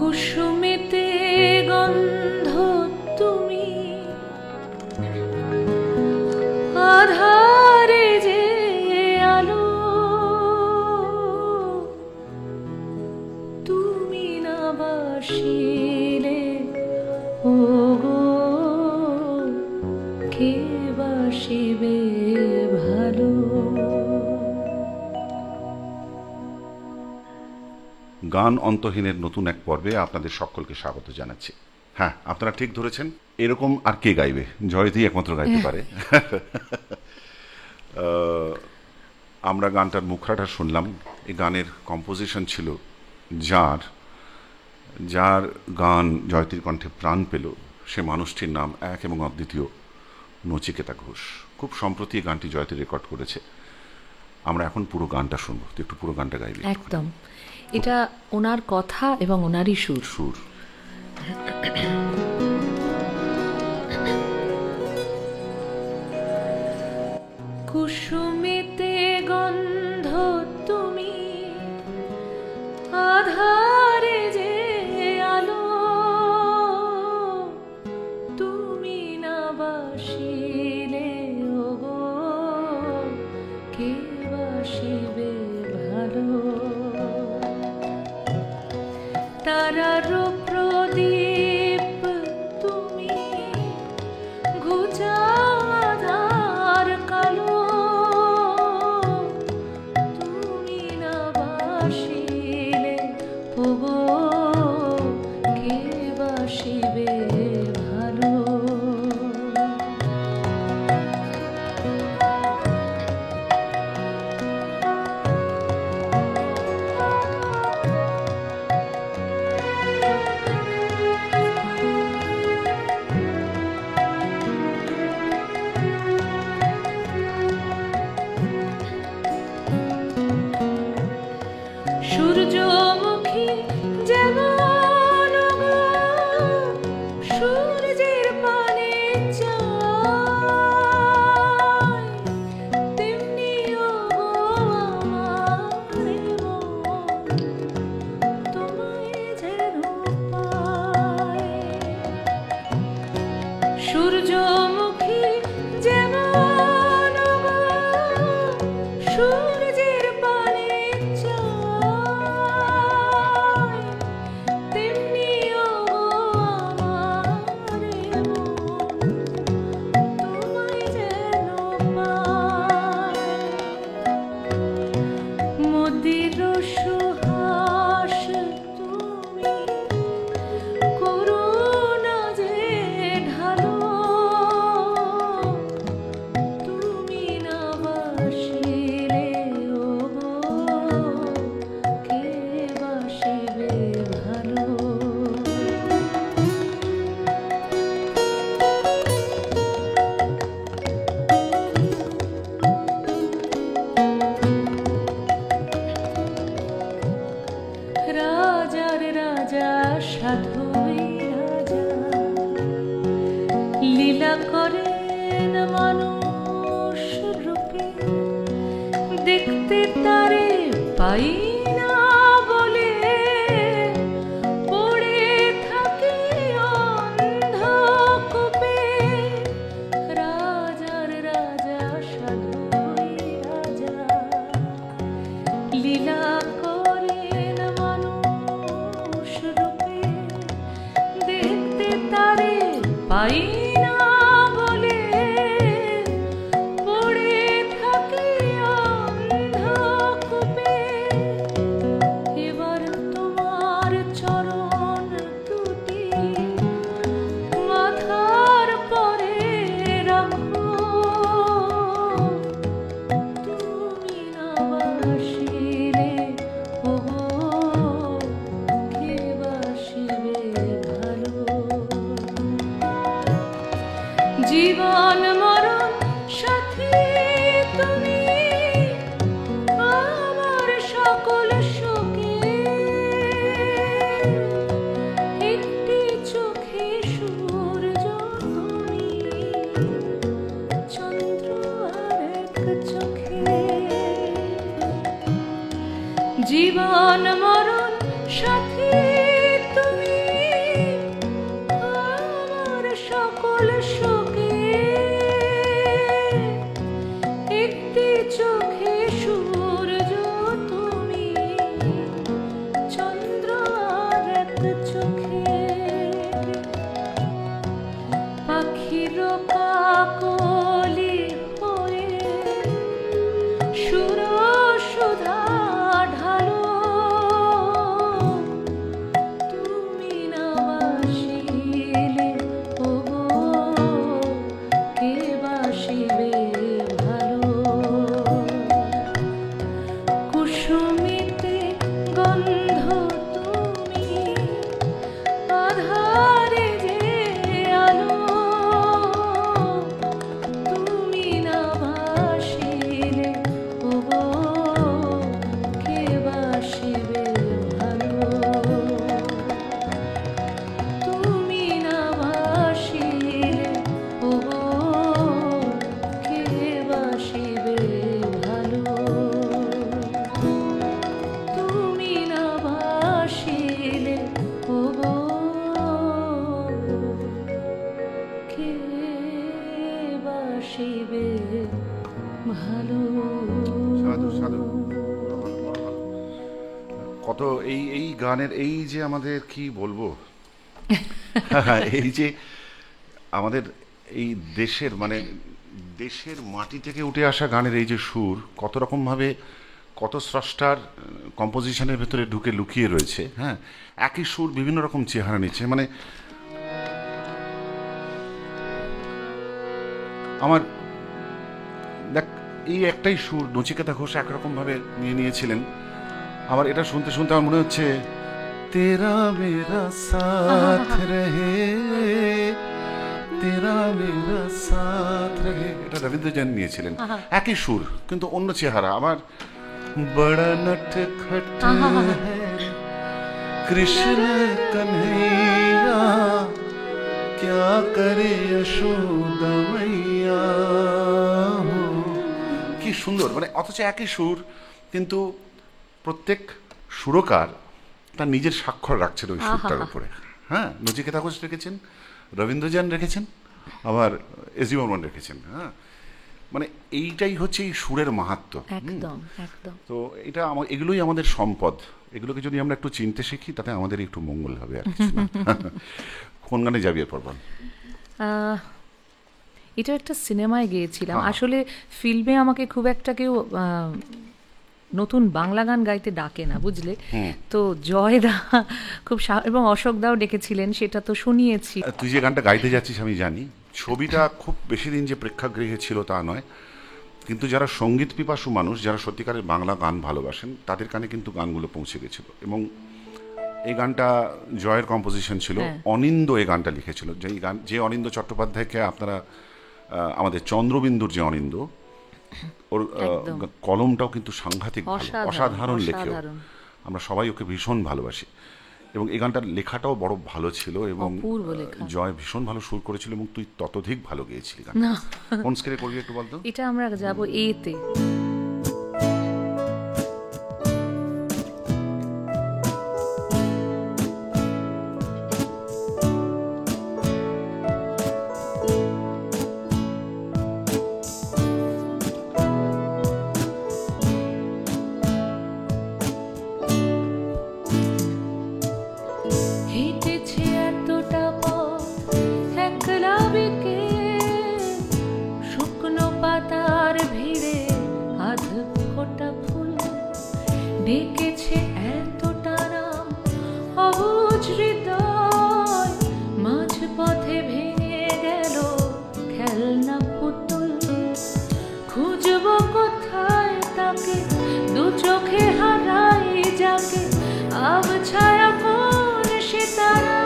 কুসুমেতে গন্ধ তুমি, আধারে যে আলো, তুমি না বাসিলে ওগো কে বাসিবে ভালো। গান অন্তহীনের নতুন এক পর্বে আপনাদের সকলকে স্বাগত জানাচ্ছি। হ্যাঁ, আপনারা ঠিক ধরেছেন, এরকম আর কে গাইবে? জয়তী একমাত্র গাইতে পারে। আমরা গানটার মুখরাটা শুনলাম। এই গানের কম্পোজিশন ছিল যার গান জয়তীর কণ্ঠে প্রাণ পেল, সে মানুষটির নাম এক এবং অদ্বিতীয় নচিকেতা ঘোষ। খুব সম্প্রতি এই গানটি জয়তী রেকর্ড করেছে। আমরা এখন পুরো গানটা শুনবো। তুই একটু পুরো গানটা গাইবি? একদম, এটা ওনার কথা এবং ওনারই সুর। কুসুমেতে গন্ধ তুমি, আধারে যে আলো, তুমি না বাসিলে ওগো কে বাসিবে ভালো। তারার প্রদীপ তুমি, ঘুচাও আধার কালো, তুমি না বাসিলে ওগো কে বাসিবে ভালো। সূর্যমুখী যেমন সূর্যের পানে চায়, তেমনি আমার মন তোমায় যেন পায়। সূর্যমুখী যেমন সূর্যের পানে চায়, তেমনি আমার মন তোমায় যেন পায়। মদির সুহাস তুমি, করুণা যে ঢালো, তুমি না বাসিলে ওগো কে বাসিবে ভালো। রাজার রাজা সাধুই রাজা, লীলা করেন মানুষ রূপে, দেখতে তারে পাই না বলে পড়ে থাকি অন্ধকূপে। রাজার রাজা সাধুই রাজা, লীলা করেন মানুষ রূপে, দেখতে তারে পাই না বলে পড়ে থাকি অন্ধকূপে। এবার তোমার চরণ দুটি মাথার পরে রাখো, তুমি না বাসিলে ওগো কে বাসিবে ভালো। তো এই এই গানের এই যে আমাদের কি বলবো এই যে আমাদের এই দেশের মানে দেশের মাটি থেকে উঠে আসা গানের এই যে সুর কত রকম ভাবে কত স্রষ্টার কম্পোজিশনের ভেতরে ঢুকে লুকিয়ে রয়েছে, হ্যাঁ, একই সুর বিভিন্ন রকম চেহারা নিচ্ছে। মানে আমার দেখ এই একটাই সুর নচিকেতা ঘোষ একরকম ভাবে নিয়ে নিয়েছিলেন। আমার এটা শুনতে শুনতে আমার মনে হচ্ছে তেরা মেরা সাথ রহে, তেরা মেরা সাথ রহে, এটা রবীন্দ্রজন নিয়েছিলেন। একই সুর কিন্তু অন্য চেহারা। আমার বড়া নটখট হ্যায় কৃষ্ণ কন্হैया क्या करे यशोदा मैया, কি সুন্দর। মানে অথচ একই সুর কিন্তু প্রত্যেক সুরকার তার নিজের স্বাক্ষর রাখছেন ওই সুরটার উপরে। হ্যাঁ, নচিকেতা ঘোষ রেখেছেন, রবীন্দ্রজন রেখেছেন, আবার এস জি বর্মন রেখেছেন। হ্যাঁ, মানে এইটাই হচ্ছে এই সুরের মাহাত্ম্য। একদম একদম। তো এটা এগুলোই আমাদের সম্পদ। এগুলোকে যদি আমরা একটু চিনতে শিখি তাতে আমাদের একটু মঙ্গল হবে আর কিছু না। কোন গানে যাবি এরপর বল? এটা একটা সিনেমায় গিয়েছিলাম আসলে। ফিল্মে আমাকে খুব একটা কেউ নতুন বাংলা গান গাইতে ডাকে না, বুঝলে তো। জয়দা খুব এবং অশোক দাও ডেকেছিলেন, সেটা তো শুনিয়েছি। তুই যে গানটা গাইতে যাচ্ছিস আমি জানি, ছবিটা খুব বেশি দিন যে প্রেক্ষাগৃহে ছিল তা নয়, কিন্তু যারা সঙ্গীত পিপাসু মানুষ, যারা সত্যিকারের বাংলা গান ভালোবাসেন, তাদের কানে কিন্তু গানগুলো পৌঁছে গেছিল। এবং এই গানটা জয়ের কম্পোজিশন ছিল। অনিন্দ এই গানটা লিখেছিল। যে অনিন্দ চট্টোপাধ্যায়কে আপনারা আমাদের চন্দ্রবিন্দুর যে অনিন্দ, ওর কলমটাও কিন্তু সাংঘাতিক অসাধারণ লেখে। আমরা সবাই ওকে ভীষণ ভালোবাসি এবং এই গানটার লেখাটাও বড় ভালো ছিল এবং জয় ভীষণ ভালো সুর করেছিল এবং তুই ততোধিক ভালো গেয়েছিলি। কোন স্কেলে করবি একটু বলতো? এটা আমরা যাব এতে। ডেকেছে এতটা নাম অবুঝ হৃদয়, মাঝ পথে ভেঙে গেল খেলনা পুতুল। খুঁজবো কোথায় তাকে, দু চোখে হারাই যাকে, আবছায়া কোন সিতারা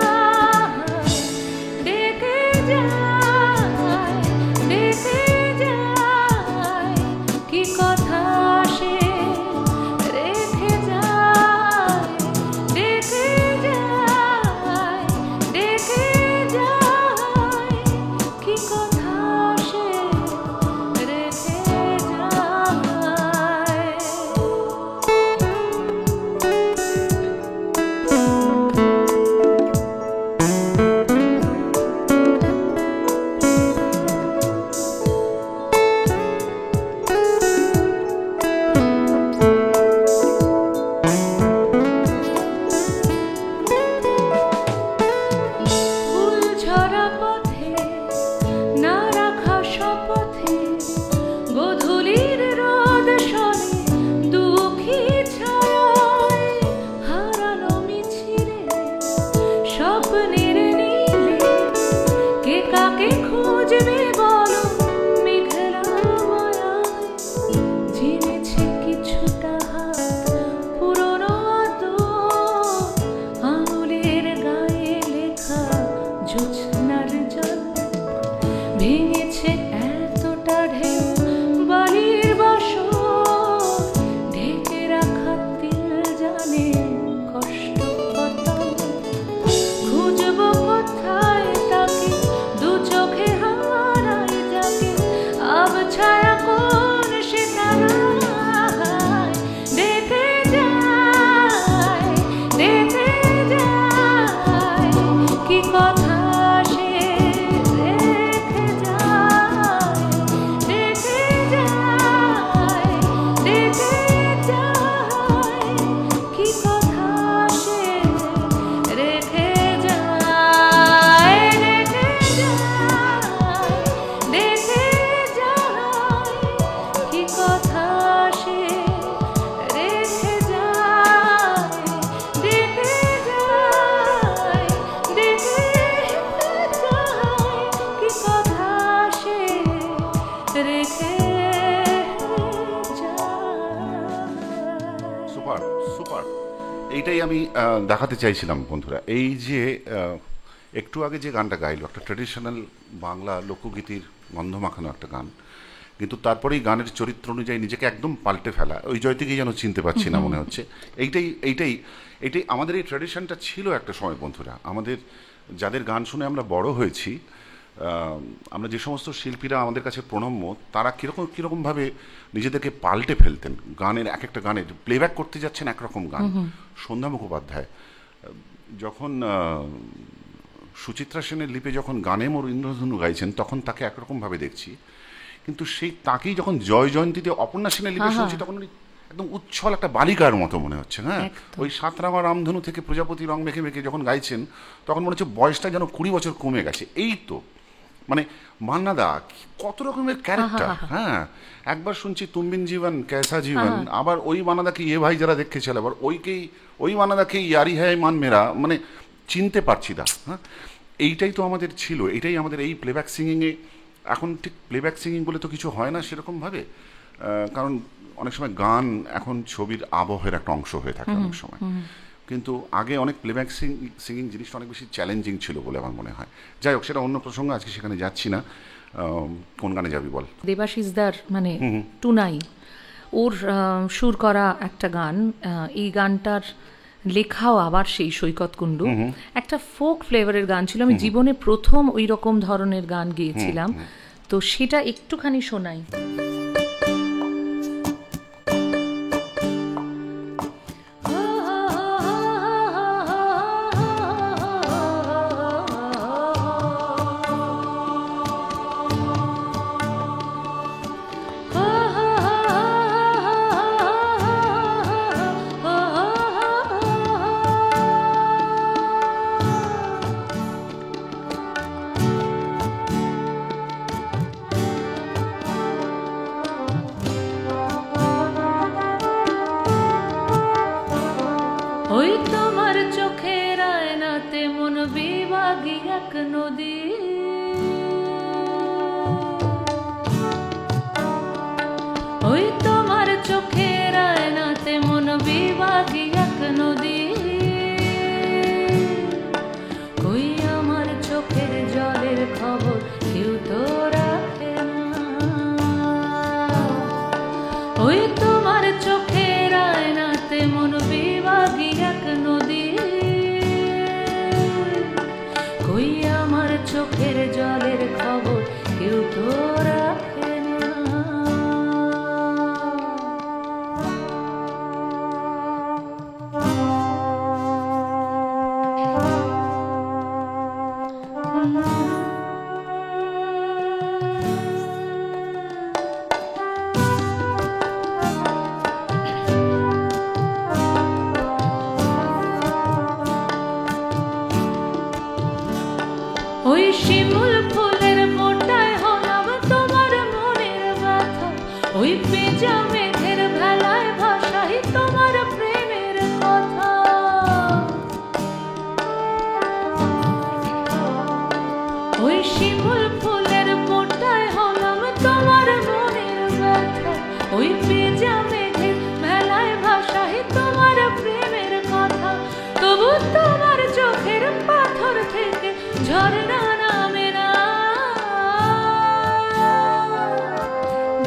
ডেকে যায়, ডেকে যায়, কি কথা সে রেখে যায়, ডেকে যায়, ডেকে যায়, কি কথা সে রেখে যায়। ফুল ঝরা পথে, না রাখা শপথে, গোধূলির রোদ সরে দুঃখী ছায়ায়, হারানো মিছিলে স্বপ্নের নীলে, কে কাকে খুঁজবে বলো মেঘলা মায়ায়। জেনেছে কিছুটা হাত পুরনো আদর, আঙুলের গায়ে লেখা জোছনার জল, ভেঙেছে এতটা ঢেউ বালির বাসর, ঢেকে রাখা তিল জানে কষ্ট কত। খুঁজবো এইটাই আমি দেখাতে চাইছিলাম বন্ধুরা। এই যে একটু আগে যে গানটা গাইলো, একটা ট্র্যাডিশনাল বাংলা লোকগীতির গন্ধ মাখানো একটা গান, কিন্তু তারপরেই গানের চরিত্র অনুযায়ী নিজেকে একদম পাল্টে ফেলা। ওই জয়তিকেই যেন চিনতে পারছি না মনে হচ্ছে। এইটাই এইটাই এইটাই আমাদের এই ট্র্যাডিশনটা ছিল একটা সময় বন্ধুরা। আমাদের যাদের গান শুনে আমরা বড় হয়েছি, আমরা যে সমস্ত শিল্পীরা আমাদের কাছে প্রণম্য, তারা কীরকমভাবে নিজেদেরকে পাল্টে ফেলতেন। গানের এক একটা গানের প্লেব্যাক করতে যাচ্ছেন একরকম গান। সন্ধ্যা মুখোপাধ্যায় যখন সুচিত্রা সেনের লিপে যখন গানে মোর ইন্দ্রধনু গাইছেন, তখন তাকে একরকমভাবে দেখছি, কিন্তু সেই তাকেই যখন জয় জয়ন্তীতে অপর্ণা সেনের লিপে শুনছি, তখন একদম উচ্ছল একটা বালিকার মতো মনে হচ্ছে। হ্যাঁ, ওই সাতরামা রামধনু থেকে প্রজাপতি রং মেখে মেখে যখন গাইছেন, তখন মনে হচ্ছে বয়সটা যেন 20 বছর কমে গেছে। এই তো মানে মান্নাদা কত রকমের ক্যারেক্টার। হ্যাঁ, একবার শুনছি তুমবিন জীবন कैसा জীবন, আবার ওই মান্নাদাকে ইয়ে ভাই যারা দেখেছিল, আবার ওই মান্নাদাকে ইয়ারি হ্যায় মান মেরা, মানে চিনতে পারছি না। হ্যাঁ, এইটাই তো আমাদের ছিল, এটাই আমাদের এই প্লেব্যাক সিঙ্গিংয়ে। এখন ঠিক প্লেব্যাক সিঙ্গিং বলে তো কিছু হয় না সেরকমভাবে, কারণ অনেক সময় গান এখন ছবির আবহের একটা অংশ হয়ে থাকে অনেক সময়। কিন্তু আগে অনেক প্লেব্যাক সিঙ্গিং জিনিসটা অনেক বেশি চ্যালেঞ্জিং ছিল বলে আমার মনে হয়। যাই হোক, সেটা অন্য প্রসঙ্গ, আজকে সেখানে যাচ্ছি না। কোন গানে যাবি বল? দেবাশিসদার মানে টুনাই, ওর সুর করা একটা গান। এই গানটার লেখাও আবার সেই সৈকত কুণ্ডু। একটা ফোক ফ্লেভারের গান ছিল। আমি জীবনে প্রথম ওই রকম ধরনের গান গেয়েছিলাম, তো সেটা একটুখানি শোনাই। ওই তোমার চোখের আয়নাতে মন বিভাগী এক নদী, ওই তোমার চোখের আয়নাতে মন বিভাগী এক নদী, কই আমার চোখের জলের খবর কেউ তো রাখে না, ওই তোমার চোখের আয়নাতে মন বিভাগী এক নদী, কই আমার চোখের জলের খবর কেউ তো রাখে না। ওই শিমুল ফুলের ফোঁটায় হলাম তোমার মনের ব্যথা, ওই পেঁজা মেঘের ভেলায় ভাষাই তোমার প্রেমের কথা, ওই শিমুল ফুলের ফোঁটায় হলাম তোমার মনের ব্যথা, ওই পেঁজা মেঘের ভেলায় ভাষাই তোমার প্রেমের কথা, তবু তোমার চোখের পাথর থেকে ঝরনা নামে না,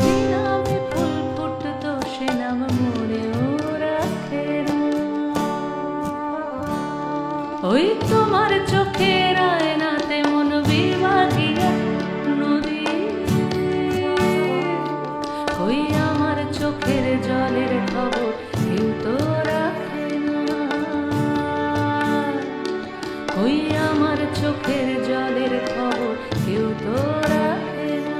যে নামে ফুল ফুটতো সে নাম মনেও রাখে না, ওই তোমার চোখের আয়নাতে মন বিভাগী নদী, ওই আমার চোখের জলের খবর কেউ তো রাখে না, ওই আমার চোখের জলের খবর কেউ তো রাখে না,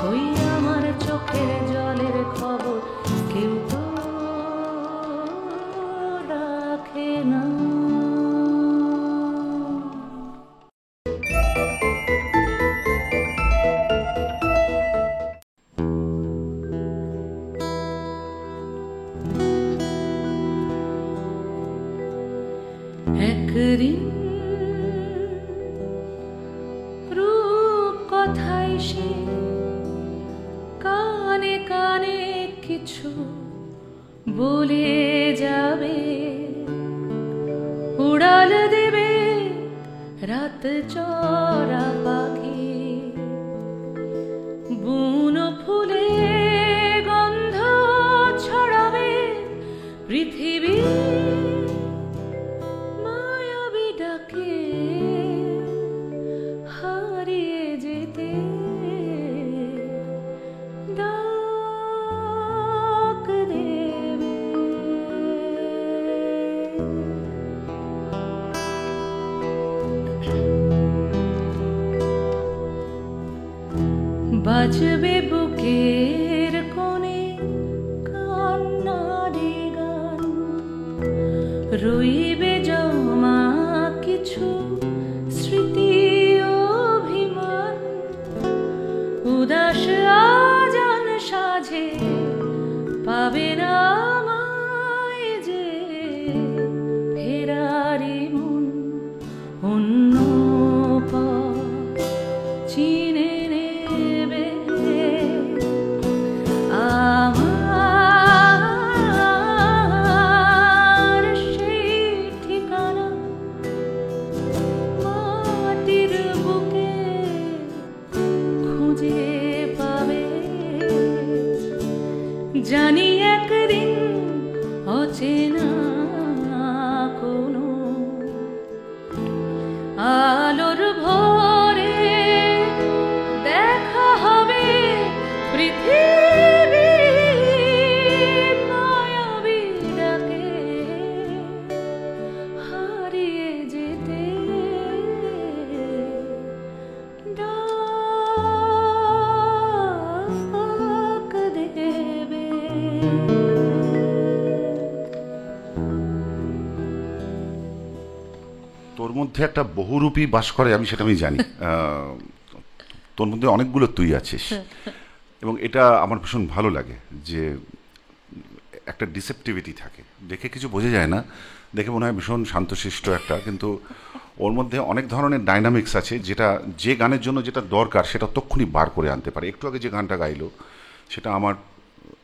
ওই আমার চোখের জলের খবর কেউ তো রাখে না। একদিন রূপ কথায় সে কানে কানে কিছু বলে রাত চরা পাখি বুনো ফুলে গন্ধ ছড়াবে পৃথিবী মায়াবী ডাকে হারিয়ে যেতে ডাক দেবে। বাজবে বুকের কোণে কান্নারে গান, রইবে জমা কিছু স্মৃতি অভিমান, উদাস আজান সাজে পাবে না আমায় যে ফেরারি মন অন্য পথ চিনে নেবে। আমার সেই ঠিকানা মাটির বুকে খুঁজে পাবে, জানি একদিন অচেনা কোনো আলোর ভোরে দেখা হবে পৃথিবী মায়াবী ডাকে হারিয়ে যেতে ডাক দেবে। তোর মধ্যে একটা বহুরূপী বাস করে, আমি সেটা আমি জানি। তোর মধ্যে অনেকগুলো তুই আছিস, এবং এটা আমার ভীষণ ভালো লাগে যে একটা ডিসেপটিভিটি থাকে, দেখে কিছু বোঝা যায় না, দেখে মনে হয় ভীষণ শান্তশিষ্ট একটা, কিন্তু ওর মধ্যে অনেক ধরনের ডাইনামিক্স আছে, যেটা যে গানের জন্য যেটা দরকার সেটা তক্ষুনি বার করে আনতে পারে। একটু আগে যে গানটা গাইলো সেটা আমার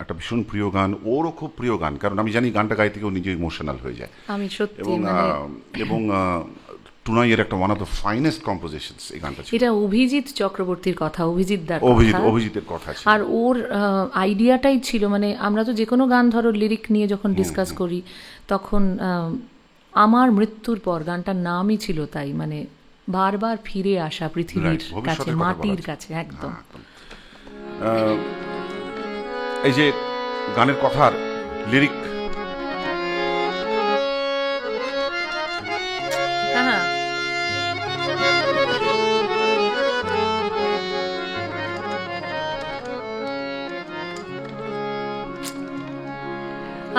একটা ভীষণ প্রিয় গান, ওরও খুব প্রিয় গান, কারণ আমি জানি গানটা গাইতে কেউ নিজে ইমোশনাল হয়ে যায়। আমি সত্যি এবং এবং টুনাইয়ের একটা one of the finest compositions এই গানটা ছিল। এটা অভিজিৎ চক্রবর্তীর কথা, অভিজিতের কথা ছিল। আর ওর আইডিয়াটাই ছিল, মানে আমরা তো যে কোনো গান ধরো লিরিক নিয়ে যখন ডিসকাস করি তখন আমার মৃত্যুর পর গানটার নামই ছিল তাই, মানে বারবার ফিরে আসা পৃথিবীর কাছে, মাটির কাছে একদম। এই যে গানের কথার লিরিক, হ্যাঁ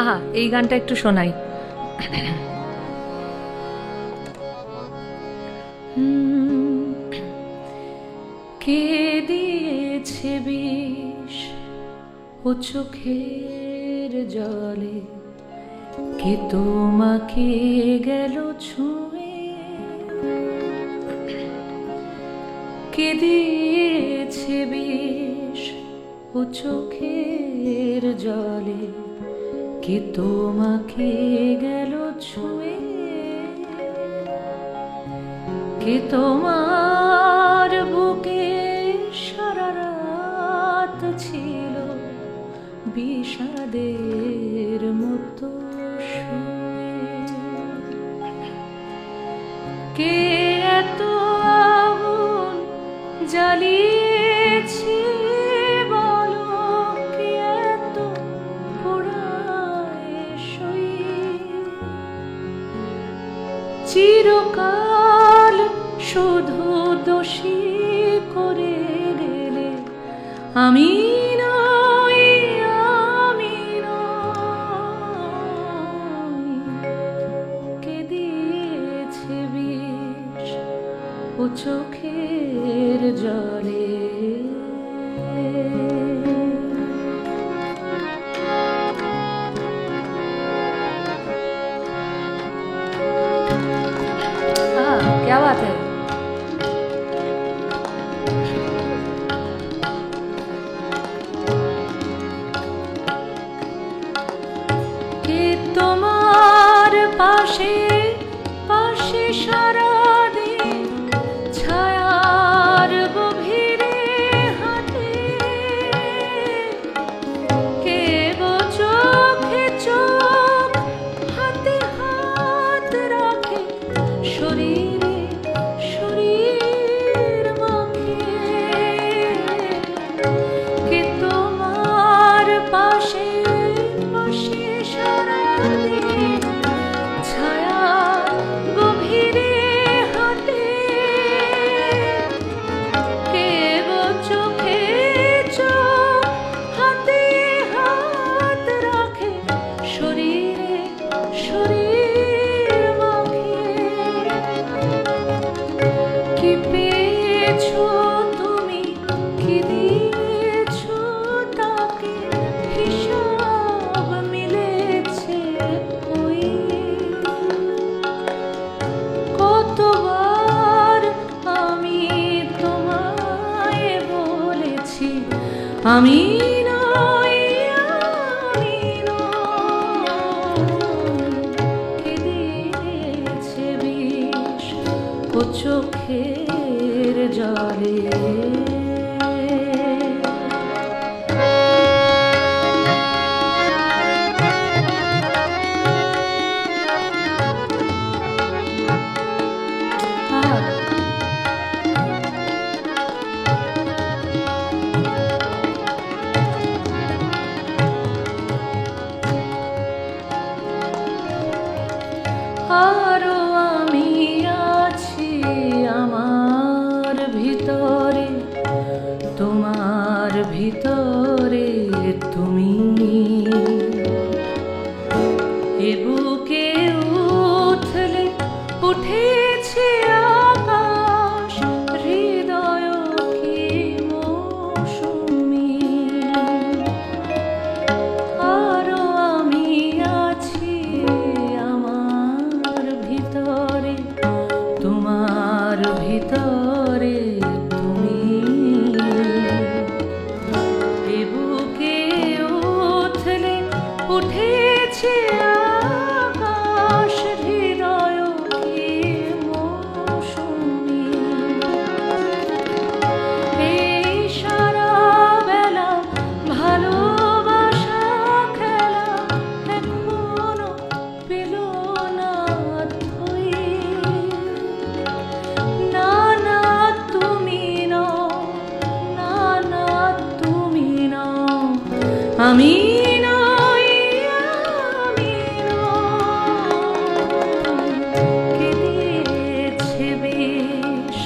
আহা, এই গানটা একটু শোনাই। কে দিয়েছে বিষ ও চোখের জলে, কে তোমাকে গেল ছুঁয়ে, কে দিয়েছে বিষ ও চোখের জলে, কে তোমাকে গেল ছুঁয়ে, কে তোমার বুকে সারা রাত ছিল বিষাদের মতো শুয়ে, কে এত আগুন জ্বালিয়েছে বলো, কে এত পোড়ায় সইয়ে, চিরকাল শুধু দোষী করে গেলে আমি নই, আমি নই, কে দিয়েছে বিষ ও চোখের জলে। क्या बात है। কে তোমার পাশে পাশে সারাদিন আমি নই, আমি নই, কে দিয়েছে বিষ ও চোখের জলে। আরো আমি আছি আমার ভিতরে, তোমার ভিতরে তুমি। এ বুকে উঠলে উঠেছে আকাশ, হৃদয় কি মৌসুমী। আরো আমি আছি আমার ভিতরে, তোমার ভিতরে তুমি। এ বুকে উঠলে উঠেছে আকাশ, হৃদয় কি মৌসুমী। এই সারা বেলা ভালোবাসা খেলা এখনো পেল না থই। না না তুমি নও, না না তুমি নও, আমি নই, আমি নই, কে দিয়েছে বিষ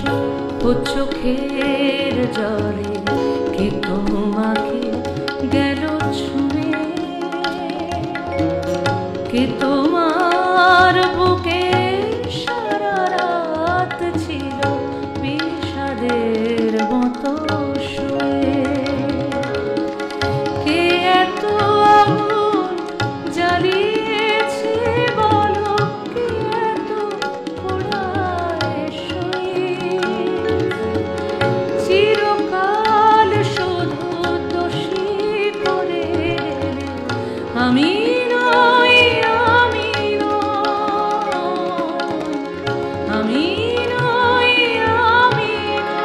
ও চোখের জলে। কে তোমাকে গেল ছুঁয়ে, কে তোমার বুকে সারা রাত ছিল বিষাদের মতো শুয়ে। কে এত আগুন জ্বালিয়েছে বলো, কে এত পোড়ায় শুয়ে। চিরকাল শুধু দোষী করে এলে, আমি নই, আমি নই, আমি নই, আমি নই,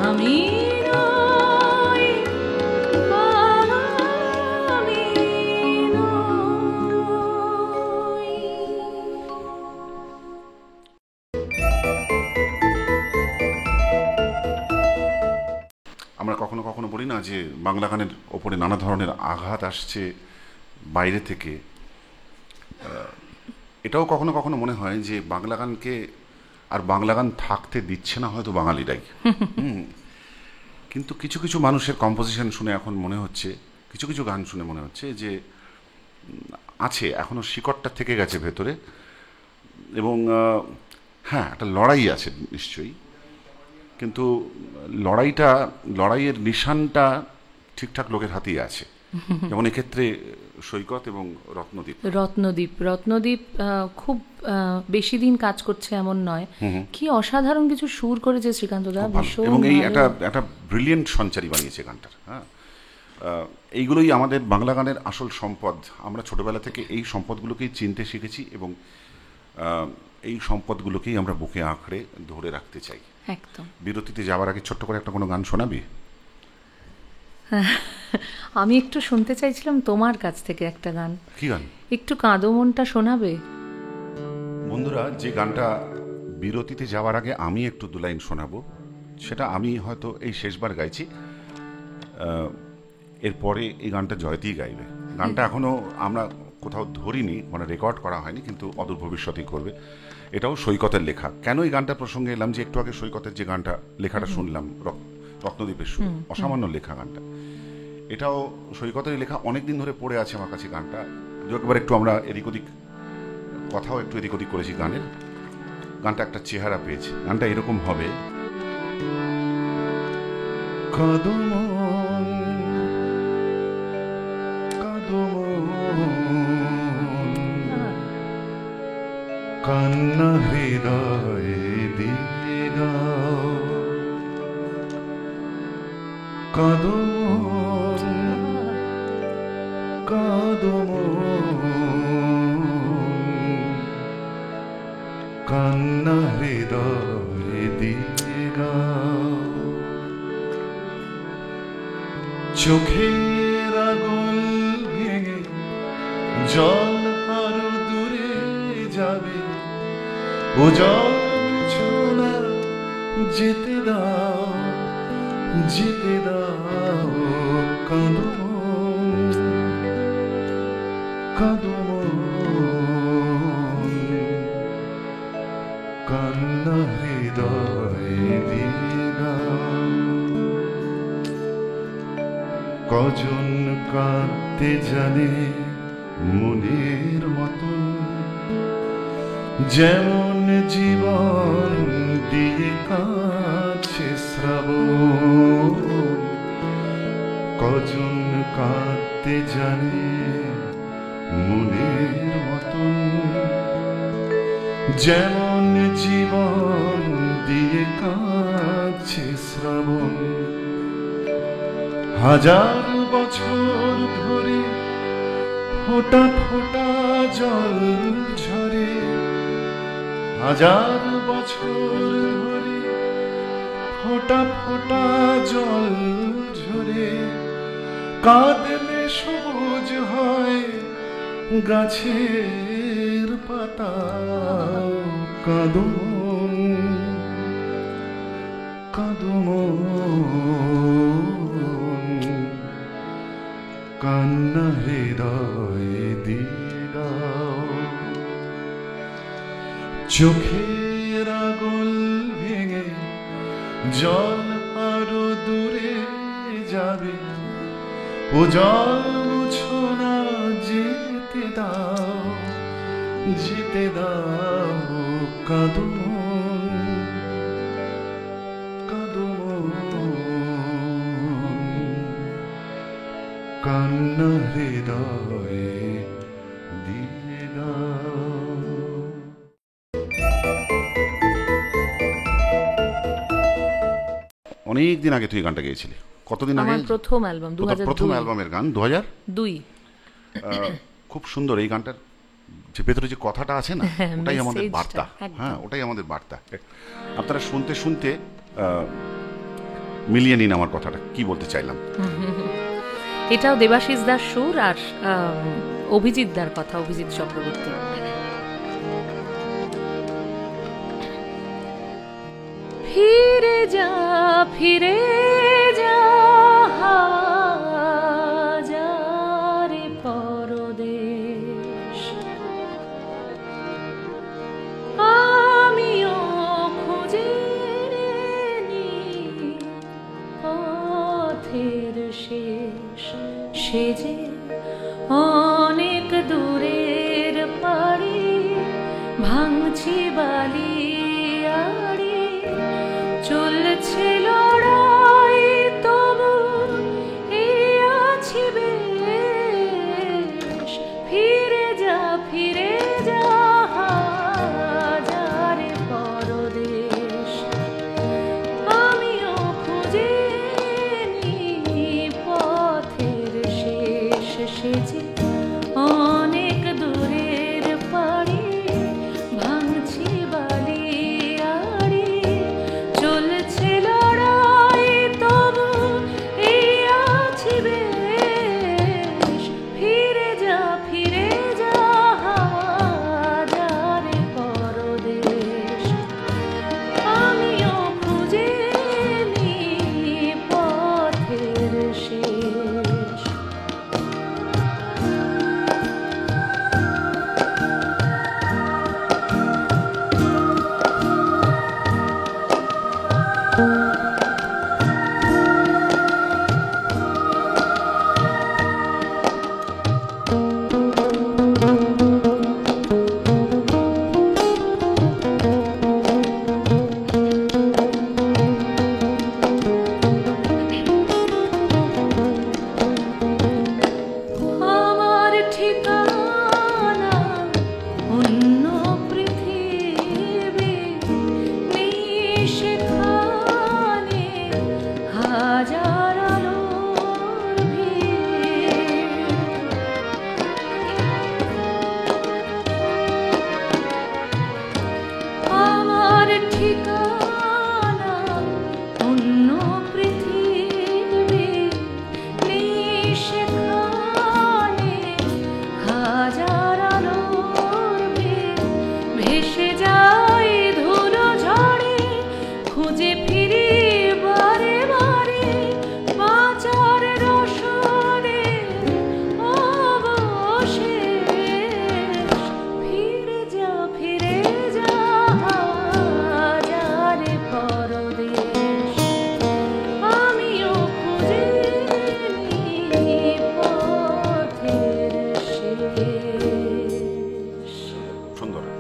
আমি নই, আমি নই। আমরা কখনো কখনো বলি না যে বাংলা গানের ওপরে নানা ধরনের আঘাত আসছে বাইরে থেকে। এটাও কখনো কখনো মনে হয় যে বাংলা গানকে আর বাংলা গান থাকতে দিচ্ছে না হয়তো বাঙালিরাই। কিন্তু কিছু কিছু মানুষের কম্পোজিশন শুনে এখন মনে হচ্ছে, কিছু কিছু গান শুনে মনে হচ্ছে যে আছে, এখনো শিকড়টা থেকে গেছে ভেতরে। এবং হ্যাঁ, একটা লড়াই আছে নিশ্চয়ই, কিন্তু লড়াইয়ের নিশানটা ঠিকঠাক লোকের হাতেই আছে। যেমন এক্ষেত্রে সৈকত এবং রত্নদ্বীপ খুব বেশি দিন কাজ করছে এমন নয়, কি অসাধারণ কিছু সুর করেছে শ্রীকান্তদা, ভীষণ। এবং এই একটা ব্রিলিয়েন্ট সঞ্চারী বানিয়েছে গানটার। হ্যাঁ, এইগুলোই আমাদের বাংলা গানের আসল সম্পদ। আমরা ছোটবেলা থেকে এই সম্পদগুলোকেই চিনতে শিখেছি এবং এই সম্পদগুলোকেই আমরা বুকে আঁকড়ে ধরে রাখতে চাই। একদম। বিরতিতে যাওয়ার আগে ছোট্ট করে একটা কোনো গান শোনাবি? আমি একটু শুনতে চাইছিলাম তোমার কাছ থেকে একটা গান। কি গান? একটু কাঁদো মনটা শোনাবে? বন্ধুরা, যে গানটা বিরতিতে যাওয়ার আগে আমি একটু দু লাইন শোনাবো, সেটা আমি হয়তো এই শেষবার গাইছি। এরপরে এই গানটা জয়তী গাইবে। গানটা এখনো আমরা কোথাও ধরিনি, মানে রেকর্ড করা হয়নি, কিন্তু অদূর ভবিষ্যতেই করবে। এটাও সৈকতের লেখা। কেন এই গানটা প্রসঙ্গে এলাম, যে একটু আগে সৈকতের যে গানটা লেখাটা শুনলাম, রত্নদ্বীপের সুর, অসামান্য লেখা গানটা। এটাও সৈকতেরই লেখা। অনেকদিন ধরে পড়ে আছে আমার কাছে গানটা। একবার একটু আমরা এদিক ওদিক কথাও একটু এদিক ওদিক করেছি গানের। গানটা একটা চেহারা পেয়েছে। গানটা এরকম হবে: কান্না হৃদয়ে দিয়ে কাঁদো কাঁদো কান্না হৃদয়ে দিয়ে গাও, চোখের আগুন ভেঙে জল আরো দূরে যাবে, ও জল ছোড়া যেতে দাও, যেতে দাও, কাঁদো কাঁদো কান্না হৃদয়ে দিয়ে গাও। কজন কাঁদতে জানে মনের মতন, যেমন জীবন দিয়ে কাছে শ্রাবণ। কজন কাঁদতে জানে মনের মতন, যেমন জীবন দিয়ে কাছে শ্রাবণ। হাজার বছর ধরে ফোঁটা ফোঁটা জল ঝরে, হাজার বছর ধরে ফোঁটা ফোঁটা জল ঝরে। কাঁদলে সবুজ হয় গাছের পাতা, কাঁদো কাঁদো কান্না হৃদয়ে দিয়ে গাও। চোখের আগুন ভেঙে জল আরো দূরে যাবে, ও জল মুছো না যেতে দাও, যেতে দাও, কাঁদো কাঁদো কান্না হৃদয়ে দিয়ে গাও। অনেক দিন আগে তুই গানটা গেয়েছিলি, কতদিন আগে? আমার প্রথম অ্যালবাম, প্রথম অ্যালবামের গান 2002। 2002। খুব সুন্দর এই গানটার যে ভেতরে যে কথাটা আছে না, ওটাই আমাদের মেসেজটা, বার্তা। একদম। হ্যাঁ, ওটাই আমাদের বার্তা। আপনারা শুনতে শুনতে মিলিয়ে নিন আমার কথাটা কি বলতে চাইলাম। এটাও দেবাশিস দার সুর আর অভিজিৎ দার কথা, অভিজিৎ চক্রবর্তী। ফিরে যা ফিরে যা হাজারে পরদেশ, আমিও খুঁজে নিই পথের শেষ, সে যে অনেক দূরের পাড়ি, ভাঙছি বালি আড়ি, চলছে লড়াই তবু এই আছি বেশ। ফিরে যা হাজারে পরদেশ, আমিও খুঁজে নিই পথের শেষ, সে যে অনেক দূরের পাড়ি, ভাঙছি বালি আড়ি, চলছে লড়াই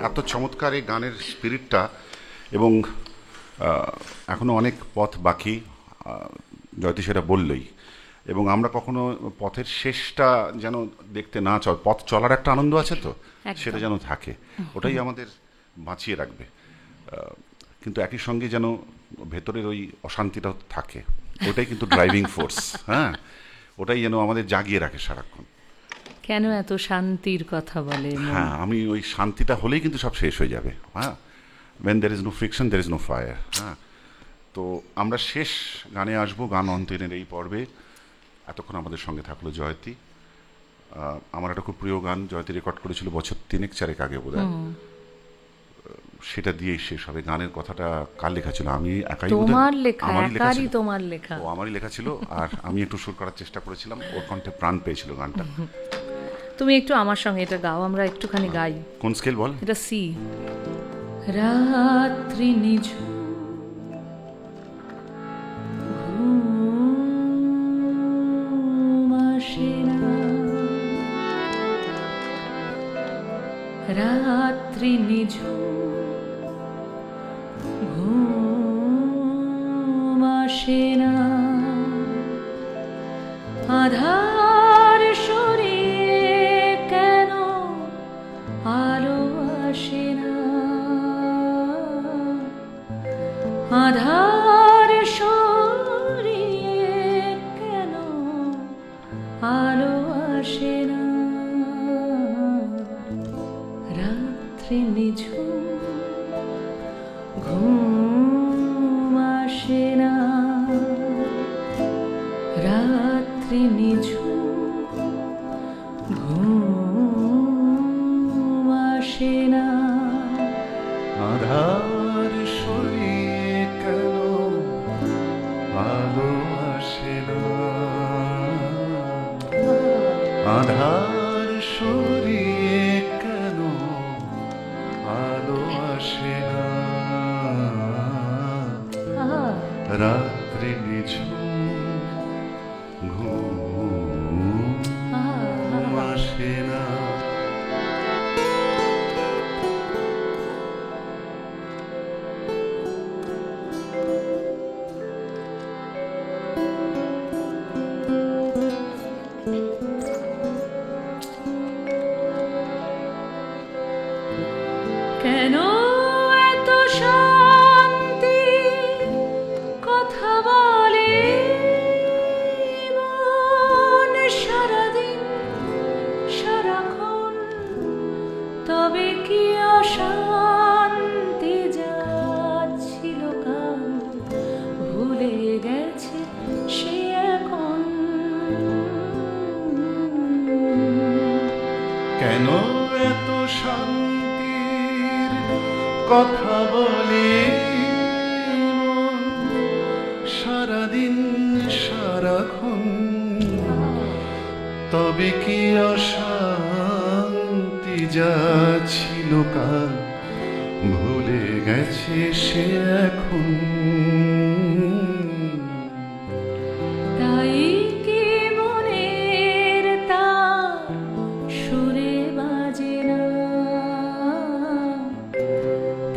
এত চমৎকার এই গানের স্পিরিটটা, এবং এখনো অনেক পথ বাকি, জয়তী সেটা বললই। এবং আমরা কখনো পথের শেষটা যেন দেখতে না চাই, পথ চলার একটা আনন্দ আছে তো, একদম। সেটা যেন থাকে, ওটাই আমাদের বাঁচিয়ে রাখবে। কিন্তু একই সঙ্গে যেন ভেতরের ওই অশান্তিটাও থাকে, ওটাই কিন্তু ড্রাইভিং ফোর্স। হ্যাঁ, ওটাই যেন আমাদের জাগিয়ে রাখে সারাক্ষণ। কেন এত শান্তির কথা বলে মন? হ্যাঁ, আমি ওই শান্তিটা হলেই কিন্তু সব শেষ হয়ে যাবে। হ্যাঁ, when there is no friction there is no fire। হ্যাঁ, তো আমরা শেষ গানে আসবো, গান অন্তরের এই পর্বে। এতক্ষণ আমাদের সঙ্গে থাকলো জয়তী। আমার একটা খুব প্রিয় গান জয়তী রেকর্ড করেছিল বছর 3-4 আগে বোধহয়, সেটা দিয়েই শেষ হবে। গানের কথাটা কার লেখা ছিল? আমি একাই বোধহয়- তোমার লেখা, আমারই লেখা একারই ছিল। তোমার লেখা। ও আমারই লেখা ছিল, আর আমি একটু সুর করার চেষ্টা করেছিলাম, ওর কণ্ঠে প্রাণ পেয়েছিল গানটা। তুমি একটু আমার সঙ্গে এটা গাও, আমরা একটুখানি গাই। কোন স্কেল বল? এটা সি। রাত্রি নিঝুম ঘুম আসে না, রাত্রি নিঝুম ঘুম আসে না, আধার সরিয়ে কেন আলো আসে না, আধার সরিয়ে কেন আলো আসে না, রাত্রি নিঝুম ঘুম আসে না, রাত্রি নিঝুম ঘুম আসে না, আধার সরিয়ে কেন আলো আসে না, আধার সরিয়ে কেন আলো আসে না, রাত্রি নিঝুম ঘুম আসে না। কেন এত শান্তি কথা বলে মন সারাদিন সারাক্ষণ, তবে কি অশান্তি যাচ্ছিল কাল, ভুলে গেছে সে এখন, কেন এত শান্তির কথা বলে মন সারাদিন সারাক্ষণ, তবে কি অশান্তি যা ছিল কাল, ভুলে গেছে সে এখন, তাই কি মনের তার সুরে বাজে না,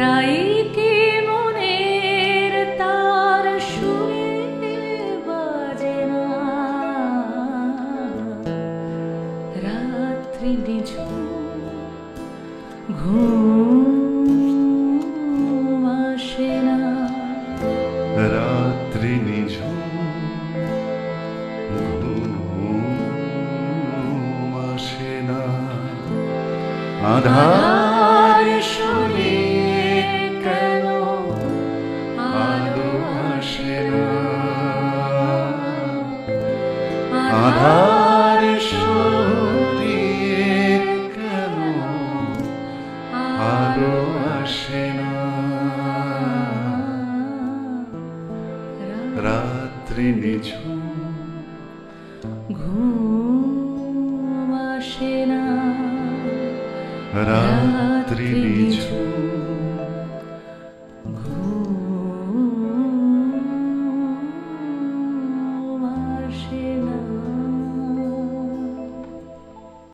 তাই কি মনের তার সুরে বাজে না, রাত্রি নিঝুম ঘুম আসে না, রাত্রি নিঝুম ঘুম আসে না, আধার সরিয়ে কেন আলো আসে না, আধার সরিয়ে কেন আলো আসে না, রাত্রি নিঝুম ঘুম আসে না, রাত্রি নিঝুম